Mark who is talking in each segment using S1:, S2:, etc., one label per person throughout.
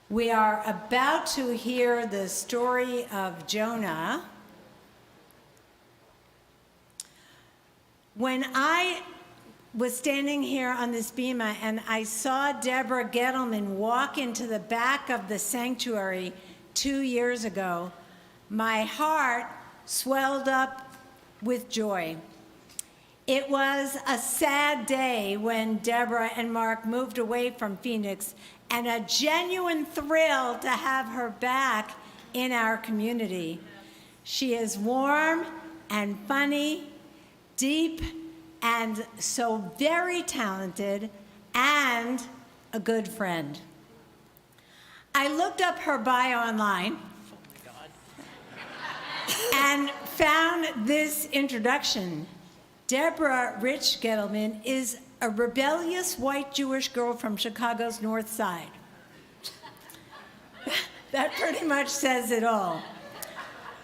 S1: We are about to hear the story of Jonah. When I was standing here on this bema and I saw Debra Gettleman walk into the back of the sanctuary 2 years ago, my heart swelled up with joy. It was a sad day when Debra and Mark moved away from Phoenix, and a genuine thrill to have her back in our community. She is warm and funny, deep, and so very talented, and a good friend. I looked up her bio online and found this introduction. Debra Rich Gettleman is a rebellious white Jewish girl from Chicago's North Side. That pretty much says it all.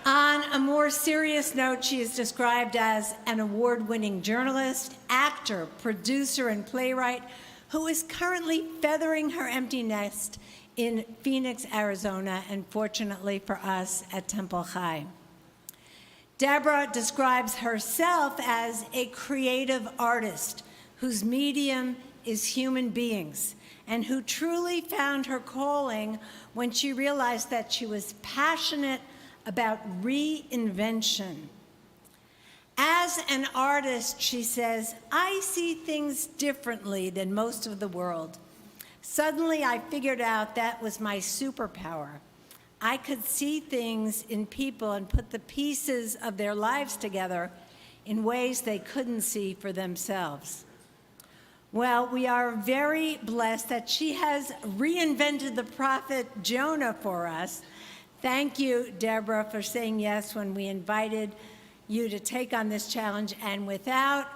S1: On a more serious note, she is described as an award-winning journalist, actor, producer, and playwright who is currently feathering her empty nest in Phoenix, Arizona, and fortunately for us, at Temple High. Debra describes herself as a creative artist whose medium is human beings, and who truly found her calling when she realized that she was passionate about reinvention. As an artist, she says, I see things differently than most of the world. Suddenly, I figured out that was my superpower. I could see things in people and put the pieces of their lives together in ways they couldn't see for themselves. Well, we are very blessed that she has reinvented the prophet Jonah for us. Thank you, Debra, for saying yes when we invited you to take on this challenge. And without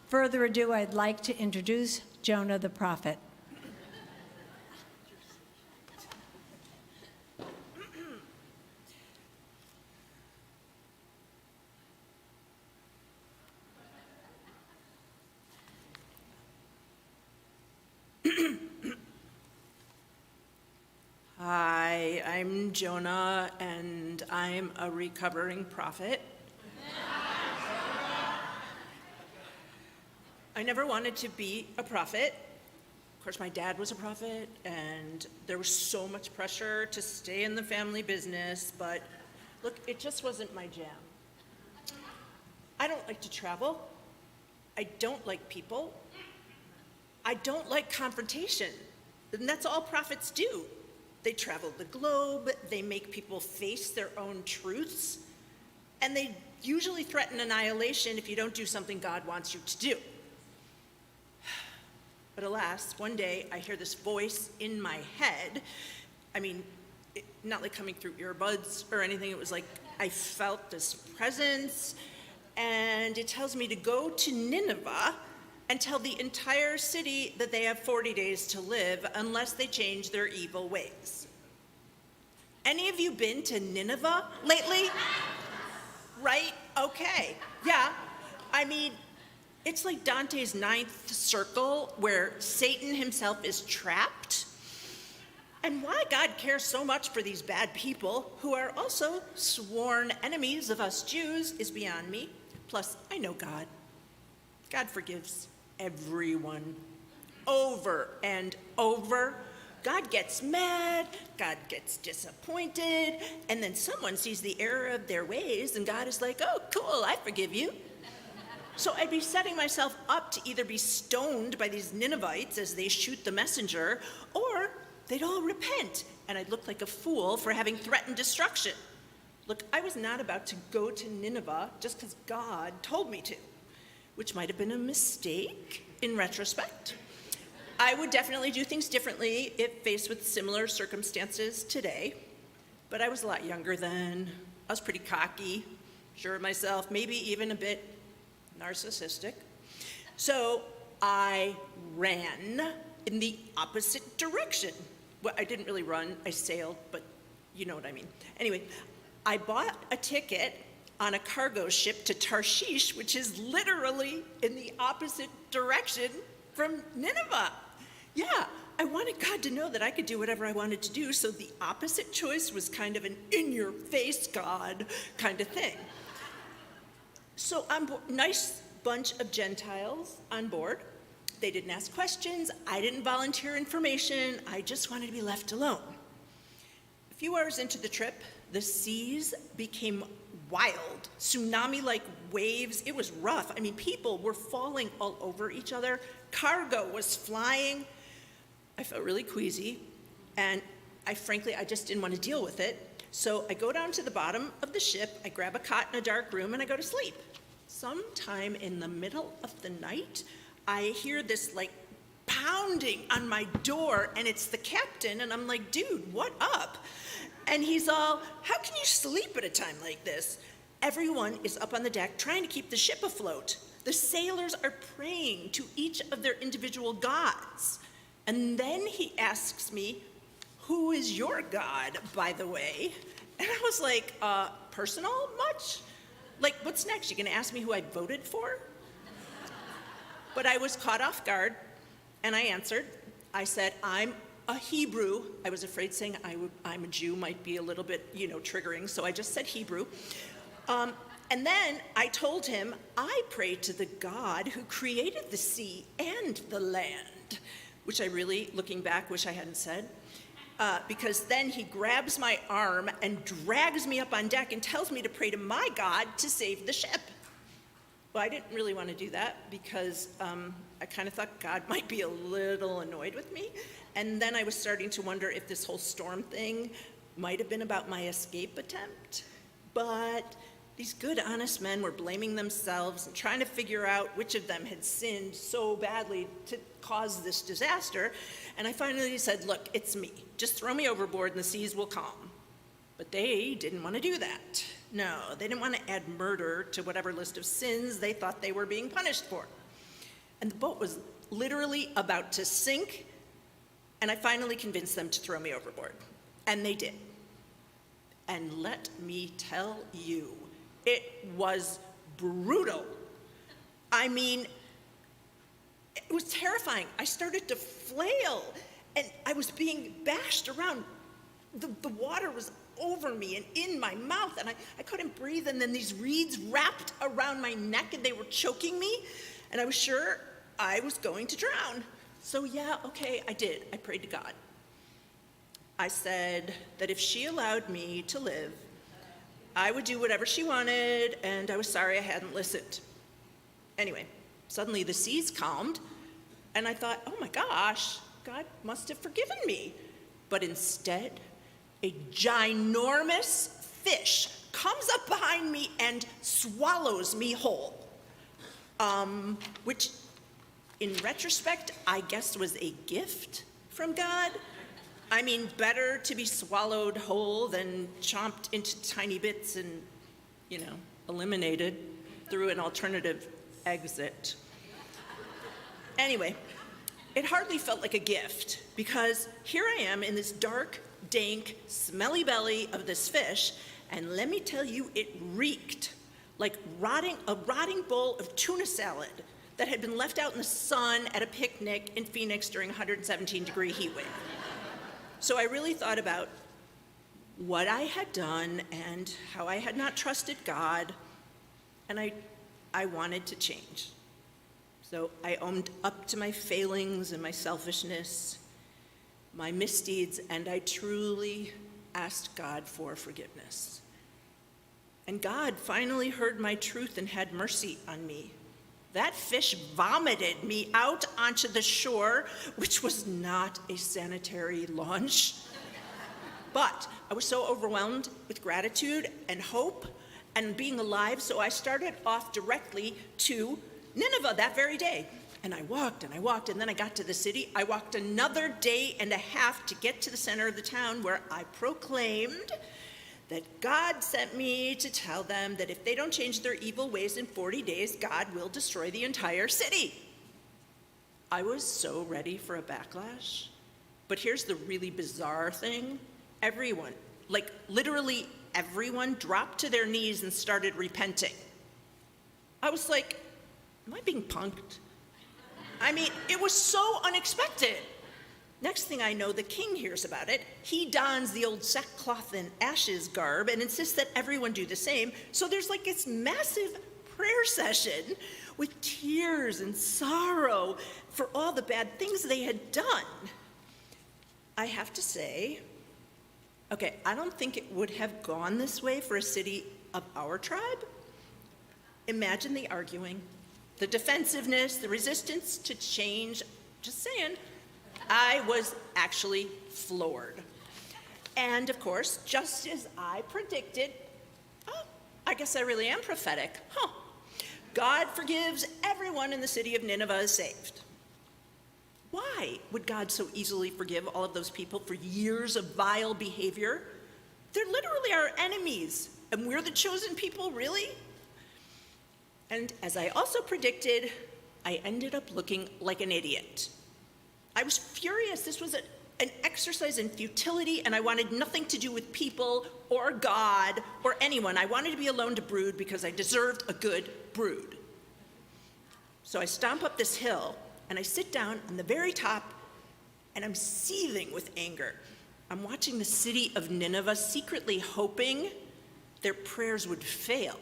S1: further ado, I'd like to introduce Jonah the prophet.
S2: Hi, I'm Jonah, and I'm a recovering prophet. I never wanted to be a prophet. Of course, my dad was a prophet, and there was so much pressure to stay in the family business, but look, it just wasn't my jam. I don't like to travel. I don't like people. I don't like confrontation, and that's all prophets do. They travel the globe, they make people face their own truths, and they usually threaten annihilation if you don't do something God wants you to do. But alas, one day I hear this voice in my head. Not like coming through earbuds or anything, it was like I felt this presence, and it tells me to go to Nineveh and tell the entire city that they have 40 days to live unless they change their evil ways. Any of you been to Nineveh lately? Right? Okay. Yeah. It's like Dante's ninth circle where Satan himself is trapped. And why God cares so much for these bad people who are also sworn enemies of us Jews is beyond me. Plus, I know God. God forgives everyone over and over. God gets mad, God gets disappointed, and then someone sees the error of their ways, and God is like, oh, cool, I forgive you. So I'd be setting myself up to either be stoned by these Ninevites as they shoot the messenger, or they'd all repent, and I'd look like a fool for having threatened destruction. Look, I was not about to go to Nineveh just because God told me to, which might have been a mistake in retrospect. I would definitely do things differently if faced with similar circumstances today, but I was a lot younger then. I was pretty cocky, sure of myself, maybe even a bit narcissistic. So I ran in the opposite direction. Well, I didn't really run, I sailed, but you know what I mean. Anyway, I bought a ticket on a cargo ship to Tarshish, which is literally in the opposite direction from Nineveh. Yeah, I wanted God to know that I could do whatever I wanted to do, so the opposite choice was kind of an in-your-face God kind of thing. So nice bunch of Gentiles on board. They didn't ask questions. I didn't volunteer information. I just wanted to be left alone. A few hours into the trip, the seas became wild, tsunami-like waves. It was rough. I mean, people were falling all over each other. Cargo was flying. I felt really queasy, and I just didn't want to deal with it. So I go down to the bottom of the ship, I grab a cot in a dark room, and I go to sleep. Sometime in the middle of the night, I hear this like pounding on my door, and it's the captain, and I'm like, dude, what up? And he's all, how can you sleep at a time like this? Everyone is up on the deck trying to keep the ship afloat. The sailors are praying to each of their individual gods. And then he asks me, who is your God, by the way? And I was like, personal much? Like, what's next? You gonna ask me who I voted for? But I was caught off guard, and I answered. I said, I'm a Hebrew. I was afraid saying I'm a Jew might be a little bit, triggering, so I just said Hebrew. And then I told him, I pray to the God who created the sea and the land, which I really, looking back, wish I hadn't said. Because then he grabs my arm and drags me up on deck and tells me to pray to my God to save the ship. Well, I didn't really want to do that because I kind of thought God might be a little annoyed with me. And then I was starting to wonder if this whole storm thing might have been about my escape attempt. But these good, honest men were blaming themselves and trying to figure out which of them had sinned so badly to cause this disaster. And I finally said, look, it's me. Just throw me overboard and the seas will calm. But they didn't want to do that. No, they didn't want to add murder to whatever list of sins they thought they were being punished for. And the boat was literally about to sink, and I finally convinced them to throw me overboard. And they did. And let me tell you, it was brutal. I mean, it was terrifying. I started to flail, and I was being bashed around. The water was over me and in my mouth, and I couldn't breathe, and then these reeds wrapped around my neck, and they were choking me, and I was sure I was going to drown. So yeah, okay, I did. I prayed to God. I said that if she allowed me to live, I would do whatever she wanted, and I was sorry I hadn't listened. Anyway, suddenly the seas calmed, and I thought, oh my gosh, God must have forgiven me. But instead, a ginormous fish comes up behind me and swallows me whole, which in retrospect, I guess was a gift from God. I mean, better to be swallowed whole than chomped into tiny bits and, eliminated through an alternative exit. Anyway, it hardly felt like a gift, because here I am in this dark, dank, smelly belly of this fish, and let me tell you, it reeked like a rotting bowl of tuna salad that had been left out in the sun at a picnic in Phoenix during a 117-degree heat wave. So I really thought about what I had done and how I had not trusted God, and I wanted to change. So I owned up to my failings and my selfishness, my misdeeds, and I truly asked God for forgiveness. And God finally heard my truth and had mercy on me. That fish vomited me out onto the shore, which was not a sanitary launch. But I was so overwhelmed with gratitude and hope and being alive, so I started off directly to Nineveh that very day. And I walked, and then I got to the city. I walked another day and a half to get to the center of the town, where I proclaimed that God sent me to tell them that if they don't change their evil ways in 40 days, God will destroy the entire city. I was so ready for a backlash. But here's the really bizarre thing. Everyone, like literally everyone, dropped to their knees and started repenting. I was like, am I being punked? I mean, it was so unexpected. Next thing I know, the king hears about it. He dons the old sackcloth and ashes garb and insists that everyone do the same. So there's like this massive prayer session with tears and sorrow for all the bad things they had done. I have to say, okay, I don't think it would have gone this way for a city of our tribe. Imagine the arguing, the defensiveness, the resistance to change. Just saying. I was actually floored. And of course, just as I predicted, I guess I really am prophetic. God forgives everyone in the city of Nineveh is saved. Why would God so easily forgive all of those people for years of vile behavior? They're literally our enemies, and we're the chosen people, really? And as I also predicted, I ended up looking like an idiot. I was furious. This was an exercise in futility, and I wanted nothing to do with people or God or anyone. I wanted to be alone to brood because I deserved a good brood. So I stomp up this hill, and I sit down on the very top, and I'm seething with anger. I'm watching the city of Nineveh secretly hoping their prayers would fail.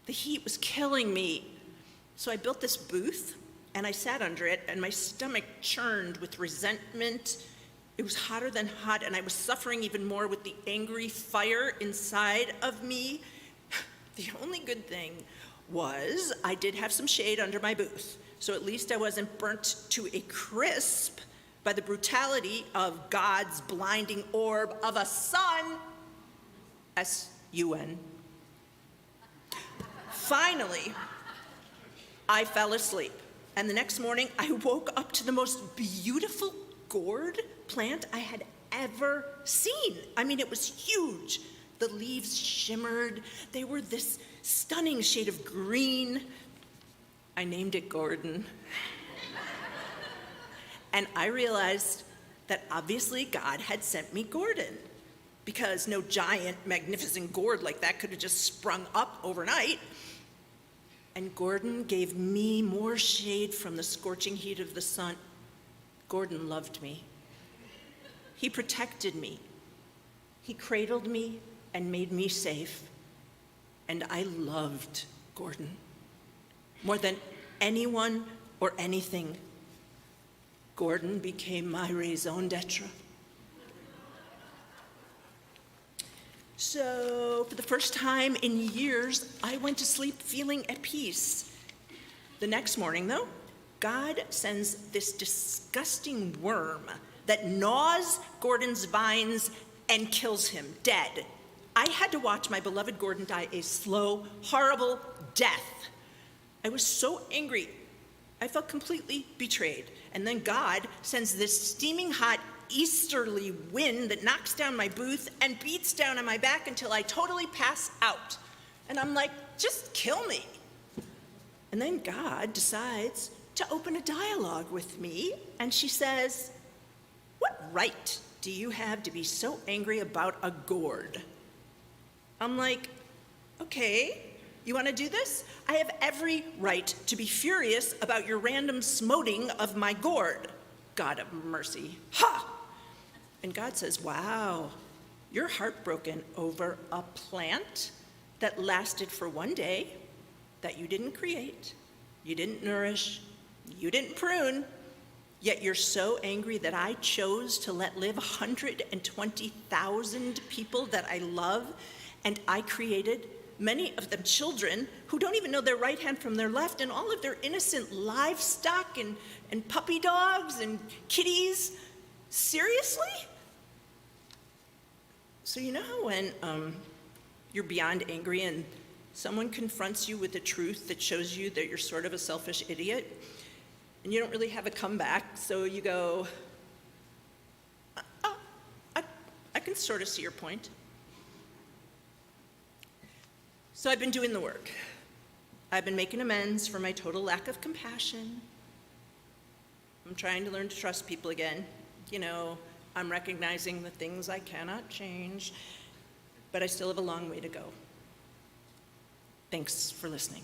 S2: The heat was killing me. So I built this booth, and I sat under it, and my stomach churned with resentment. It was hotter than hot, and I was suffering even more with the angry fire inside of me. The only good thing was I did have some shade under my booth, so at least I wasn't burnt to a crisp by the brutality of God's blinding orb of a sun, S-U-N. Finally, I fell asleep. And the next morning, I woke up to the most beautiful gourd plant I had ever seen. I mean, it was huge. The leaves shimmered. They were this stunning shade of green. I named it Gordon. And I realized that obviously God had sent me Gordon, because no giant, magnificent gourd like that could have just sprung up overnight. And Gordon gave me more shade from the scorching heat of the sun. Gordon loved me. He protected me. He cradled me and made me safe. And I loved Gordon more than anyone or anything. Gordon became my raison d'etre. So, for the first time in years, I went to sleep feeling at peace. The next morning, though, God sends this disgusting worm that gnaws Gordon's vines and kills him dead. I had to watch my beloved Gordon die a slow, horrible death. I was so angry. I felt completely betrayed. And then God sends this steaming hot easterly wind that knocks down my booth and beats down on my back until I totally pass out. And I'm like, just kill me. And then God decides to open a dialogue with me, and she says, "What right do you have to be so angry about a gourd?" I'm like, okay, you want to do this? I have every right to be furious about your random smoting of my gourd. God of mercy. Ha! And God says, wow, you're heartbroken over a plant that lasted for one day, that you didn't create, you didn't nourish, you didn't prune, yet you're so angry that I chose to let live 120,000 people that I love, and I created, many of them children, who don't even know their right hand from their left, and all of their innocent livestock and puppy dogs and kitties. Seriously? So you know how when you're beyond angry and someone confronts you with the truth that shows you that you're sort of a selfish idiot, and you don't really have a comeback, so you go, I can sort of see your point. So I've been doing the work. I've been making amends for my total lack of compassion. I'm trying to learn to trust people again. You know, I'm recognizing the things I cannot change, but I still have a long way to go. Thanks for listening.